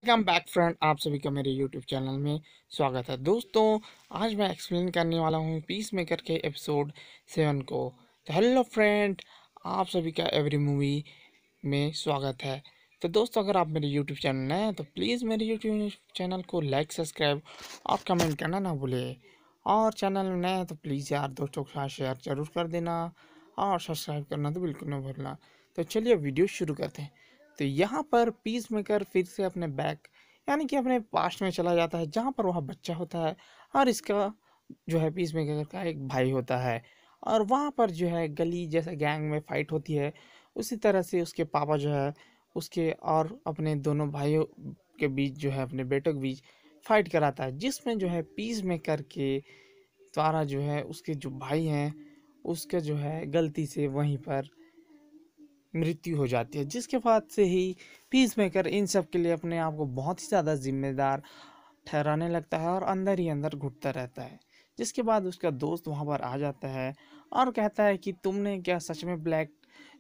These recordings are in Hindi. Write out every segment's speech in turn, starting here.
वेलकम बैक फ्रेंड, आप सभी का मेरे यूट्यूब चैनल में स्वागत है। दोस्तों, आज मैं एक्सप्लेन करने वाला हूँ पीस मेकर के एपिसोड 7 को। तो हेलो फ्रेंड, आप सभी का एवरी मूवी में स्वागत है। तो दोस्तों, अगर आप मेरे यूट्यूब चैनल नए हैं तो प्लीज़ मेरे यूट्यूब चैनल को लाइक, सब्सक्राइब और कमेंट करना ना भूलें। और चैनल में नए हैं तो प्लीज़ यार दोस्तों के साथ शेयर ज़रूर कर देना और सब्सक्राइब करना तो बिल्कुल ना भूलना। तो चलिए वीडियो शुरू करते हैं। तो यहाँ पर पीस मेकर फिर से अपने बैक यानी कि अपने पास्ट में चला जाता है, जहाँ पर वह बच्चा होता है और इसका जो है पीस मेकर का एक भाई होता है। और वहाँ पर जो है गली जैसे गैंग में फाइट होती है। उसी तरह से उसके पापा जो है उसके और अपने दोनों भाइयों के बीच जो है अपने बेटों के बीच फाइट कराता है, जिसमें जो है पीस मेकर के द्वारा जो है उसके जो भाई हैं उसके जो है गलती से वहीं पर मृत्यु हो जाती है। जिसके बाद से ही पीस मेकर इन सब के लिए अपने आप को बहुत ही ज़्यादा जिम्मेदार ठहराने लगता है और अंदर ही अंदर घुटता रहता है। जिसके बाद उसका दोस्त वहाँ पर आ जाता है और कहता है कि तुमने क्या सच में ब्लैक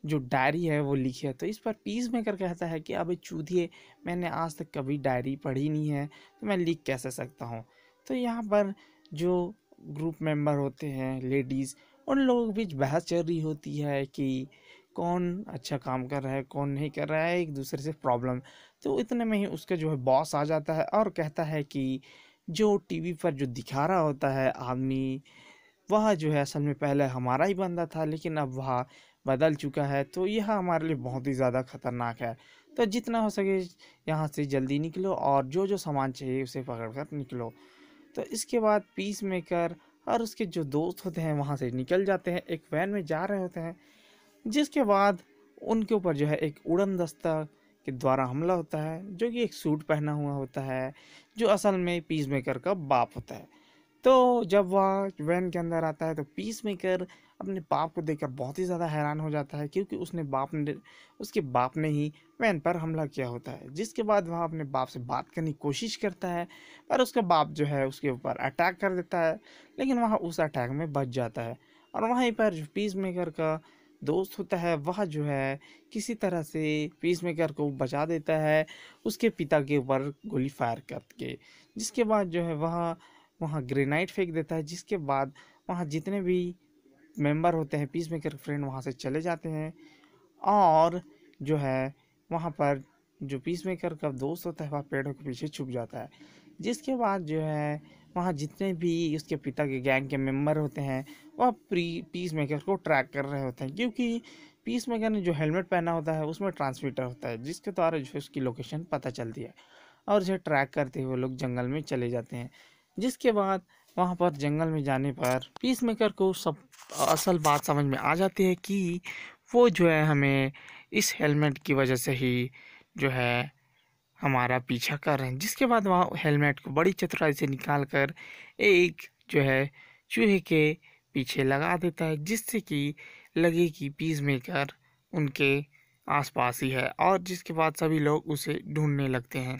जो डायरी है वो लिखी है। तो इस पर पीस मेकर कहता है कि अबे चूतिए, मैंने आज तक कभी डायरी पढ़ी नहीं है तो मैं लिख कैसे सकता हूँ। तो यहाँ पर जो ग्रुप मेंबर होते हैं लेडीज़, उन लोगों के बीच बहस चल रही होती है कि कौन अच्छा काम कर रहा है कौन नहीं कर रहा है, एक दूसरे से प्रॉब्लम। तो इतने में ही उसका जो है बॉस आ जाता है और कहता है कि जो टीवी पर जो दिखा रहा होता है आदमी, वह जो है असल में पहले हमारा ही बंदा था, लेकिन अब वह बदल चुका है। तो यह हमारे लिए बहुत ही ज़्यादा खतरनाक है। तो जितना हो सके यहाँ से जल्दी निकलो और जो जो सामान चाहिए उसे पकड़ कर निकलो। तो इसके बाद पीस मेकर और उसके जो दोस्त होते हैं वहाँ से निकल जाते हैं, एक वैन में जा रहे होते हैं। जिसके बाद उनके ऊपर जो है एक उड़न दस्ता के द्वारा हमला होता है, जो कि एक सूट पहना हुआ होता है, जो असल में पीस मेकर का बाप होता है। तो जब वह वैन के अंदर आता है तो पीस मेकर अपने बाप को देखकर बहुत ही ज़्यादा हैरान हो जाता है, क्योंकि उसके बाप ने ही वैन पर हमला किया होता है। जिसके बाद वह अपने बाप से बात करने की कोशिश करता है, पर उसका बाप जो है उसके ऊपर अटैक कर देता है, लेकिन वह उस अटैक में बच जाता है। और वहीं पर जो पीस मेकर का दोस्त होता है वह जो है किसी तरह से पीस मेकर को बचा देता है उसके पिता के ऊपर गोली फायर करके। जिसके बाद जो है वह वहाँ ग्रेनाइट फेंक देता है। जिसके बाद वहाँ जितने भी मेंबर होते हैं पीस मेकर फ्रेंड वहाँ से चले जाते हैं। और जो है वहाँ पर जो पीस मेकर का दोस्त होता है वह पेड़ों के पीछे छुप जाता है। जिसके बाद जो है वहाँ जितने भी उसके पिता के गैंग के मेंबर होते हैं वह पीस मेकर को ट्रैक कर रहे होते हैं, क्योंकि पीस मेकर ने जो हेलमेट पहना होता है उसमें ट्रांसमीटर होता है, जिसके द्वारा जो है उसकी लोकेशन पता चलती है। और उसे ट्रैक करते हुए लोग जंगल में चले जाते हैं। जिसके बाद वहाँ पर जंगल में जाने पर पीस मेकर को सब असल बात समझ में आ जाती है कि वो जो है हमें इस हेलमेट की वजह से ही जो है हमारा पीछा कर रहे हैं। जिसके बाद वह हेलमेट को बड़ी चतुराई से निकाल कर एक जो है चूहे के पीछे लगा देता है, जिससे कि लगे कि पीस मेकर उनके आसपास ही है। और जिसके बाद सभी लोग उसे ढूंढने लगते हैं।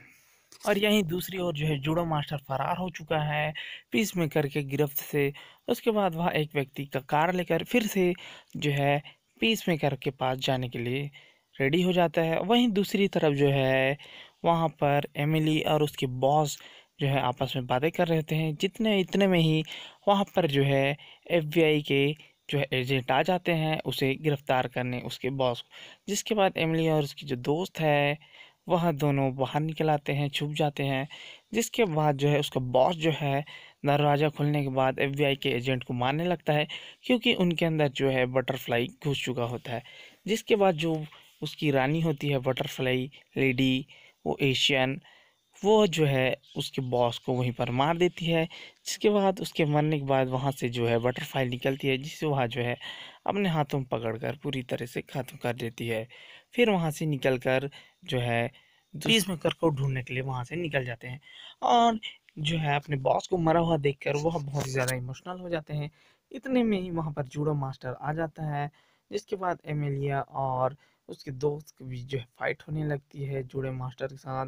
और यहीं दूसरी ओर जो है जूडो मास्टर फरार हो चुका है पीस मेकर के गिरफ्त से। उसके बाद वह एक व्यक्ति का कार लेकर फिर से जो है पीस मेकर के पास जाने के लिए रेडी हो जाता है। वहीं दूसरी तरफ जो है वहाँ पर एमिली और उसके बॉस जो है आपस में बातें कर रहे होते हैं। जितने इतने में ही वहाँ पर जो है एफबीआई के जो है एजेंट आ जाते हैं उसे गिरफ्तार करने उसके बॉस को। जिसके बाद एमिली और उसकी जो दोस्त है वह दोनों बाहर निकल आते हैं, छुप जाते हैं। जिसके बाद जो है उसका बॉस जो है दरवाज़ा खुलने के बाद एफबीआई के एजेंट को मारने लगता है, क्योंकि उनके अंदर जो है बटरफ्लाई घुस चुका होता है। जिसके बाद जो उसकी रानी होती है बटरफ्लाई लेडी, वो एशियन, वो जो है उसके बॉस को वहीं पर मार देती है। जिसके बाद उसके मरने के बाद वहाँ से जो है बटरफ्लाई निकलती है, जिसे वह जो है अपने हाथों में पकड़कर पूरी तरह से ख़त्म कर देती है। फिर वहाँ से निकलकर जो है पीस मेकर को ढूंढने के लिए वहाँ से निकल जाते हैं। और जो है अपने बॉस को मरा हुआ देखकर वह बहुत ही ज़्यादा इमोशनल हो जाते हैं। इतने में ही वहाँ पर जूडो मास्टर आ जाता है। जिसके बाद एमेलिया और उसके दोस्त के बीच जो है फाइट होने लगती है जूडो मास्टर के साथ,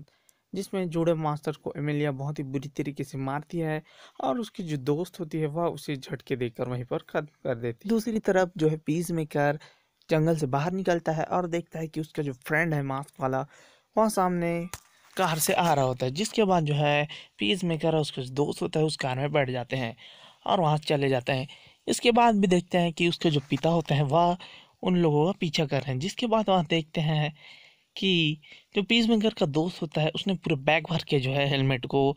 जिसमें जूडो मास्टर को एमेलिया बहुत ही बुरी तरीके से मारती है और उसकी जो दोस्त होती है वह उसे झटके देकर वहीं पर खत्म कर देती है। दूसरी तरफ जो है पीस मेकर जंगल से बाहर निकलता है और देखता है कि उसका जो फ्रेंड है मास्क वाला वह सामने कार से आ रहा होता है, जिसके बाद जो है पीस मेकर और उसके जो दोस्त होता है उस कार में बैठ जाते हैं और वहाँ से चले जाते हैं। इसके बाद भी देखते हैं कि उसके जो पिता होते हैं वह उन लोगों का पीछा कर रहे हैं, जिसके बाद वहाँ देखते हैं कि जो पीस मेकर का दोस्त होता है उसने पूरे बैग भर के जो है हेलमेट को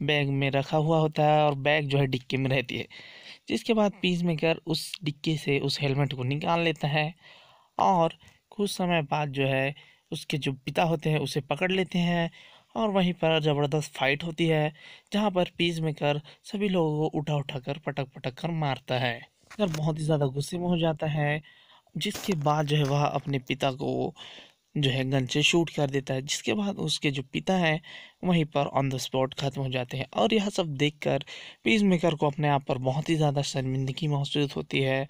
बैग में रखा हुआ होता है और बैग जो है डिक्की में रहती है। जिसके बाद पीस मेकर उस डिक्की से उस हेलमेट को निकाल लेता है और कुछ समय बाद जो है उसके जो पिता होते हैं उसे पकड़ लेते हैं और वहीं पर ज़बरदस्त फाइट होती है, जहाँ पर पीस मेकर सभी लोगों को उठा उठा कर पटक पटक कर मारता है। अगर बहुत ही ज़्यादा गुस्से में हो जाता है, जिसके बाद जो है वह अपने पिता को जो है गन से शूट कर देता है, जिसके बाद उसके जो पिता हैं वहीं पर ऑन द स्पॉट ख़त्म हो जाते हैं। और यह सब देखकर पीस मेकर को अपने आप पर बहुत ही ज़्यादा शर्मिंदगी महसूस होती है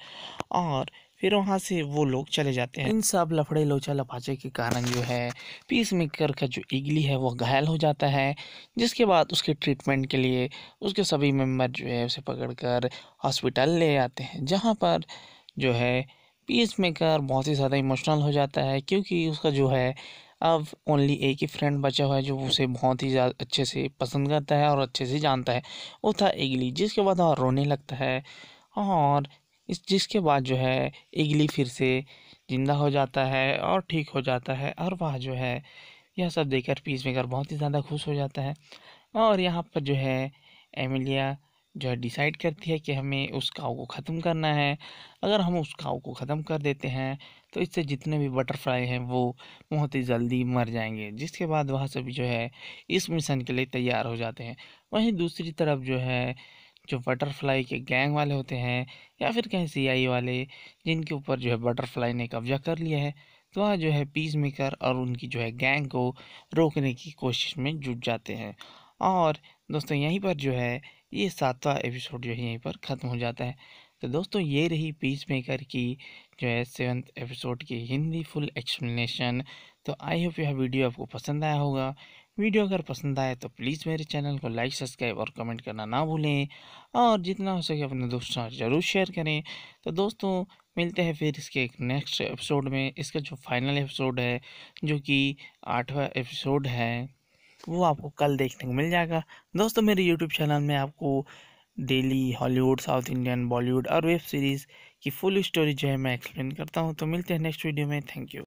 और फिर वहाँ से वो लोग चले जाते हैं। इन सब लफड़े लोचा लफाचे के कारण जो है पीस मेकर का जो ईगली है वो घायल हो जाता है, जिसके बाद उसके ट्रीटमेंट के लिए उसके सभी मेंबर जो है उसे पकड़कर हॉस्पिटल ले आते हैं, जहाँ पर जो है पीस मेकर बहुत ही ज़्यादा इमोशनल हो जाता है, क्योंकि उसका जो है अब ओनली एक ही फ्रेंड बचा हुआ है जो उसे बहुत ही ज़्यादा अच्छे से पसंद करता है और अच्छे से जानता है, वो था ईगली। जिसके बाद वह रोने लगता है और जिसके बाद जो है ईगली फिर से ज़िंदा हो जाता है और ठीक हो जाता है और वह जो है यह सब देखकर पीस मेकर बहुत ही ज़्यादा खुश हो जाता है। और यहाँ पर जो है एमिलिया जो है डिसाइड करती है कि हमें उस काऊ को ख़त्म करना है। अगर हम उस काऊ को ख़त्म कर देते हैं तो इससे जितने भी बटरफ्लाई हैं वो बहुत ही जल्दी मर जाएंगे, जिसके बाद वह सभी जो है इस मिशन के लिए तैयार हो जाते हैं। वहीं दूसरी तरफ जो है जो बटरफ्लाई के गैंग वाले होते हैं या फिर कहीं सीआई वाले, जिनके ऊपर जो है बटरफ्लाई ने कब्जा कर लिया है, तो वह जो है पीस मेकर और उनकी जो है गैंग को रोकने की कोशिश में जुट जाते हैं। और दोस्तों यहीं पर जो है ये 7वां एपिसोड जो है यहीं पर ख़त्म हो जाता है। तो दोस्तों ये रही पीस मेकर की जो है 7th एपिसोड की हिंदी फुल एक्सप्लेनेशन। तो आई होप यह वीडियो आपको पसंद आया होगा। वीडियो अगर पसंद आए तो प्लीज़ मेरे चैनल को लाइक सब्सक्राइब और कमेंट करना ना भूलें और जितना हो सके अपने दोस्तों से ज़रूर शेयर करें। तो दोस्तों मिलते हैं फिर इसके एक नेक्स्ट एपिसोड में। इसका जो फाइनल एपिसोड है जो कि 8वां एपिसोड है वो आपको कल देखने को मिल जाएगा। दोस्तों मेरे यूट्यूब चैनल में आपको daily Hollywood, south Indian, Bollywood और वेब सीरीज़ की फुल स्टोरी जो है मैं एक्सप्लेन करता हूँ। तो मिलते हैं नेक्स्ट वीडियो में। Thank you.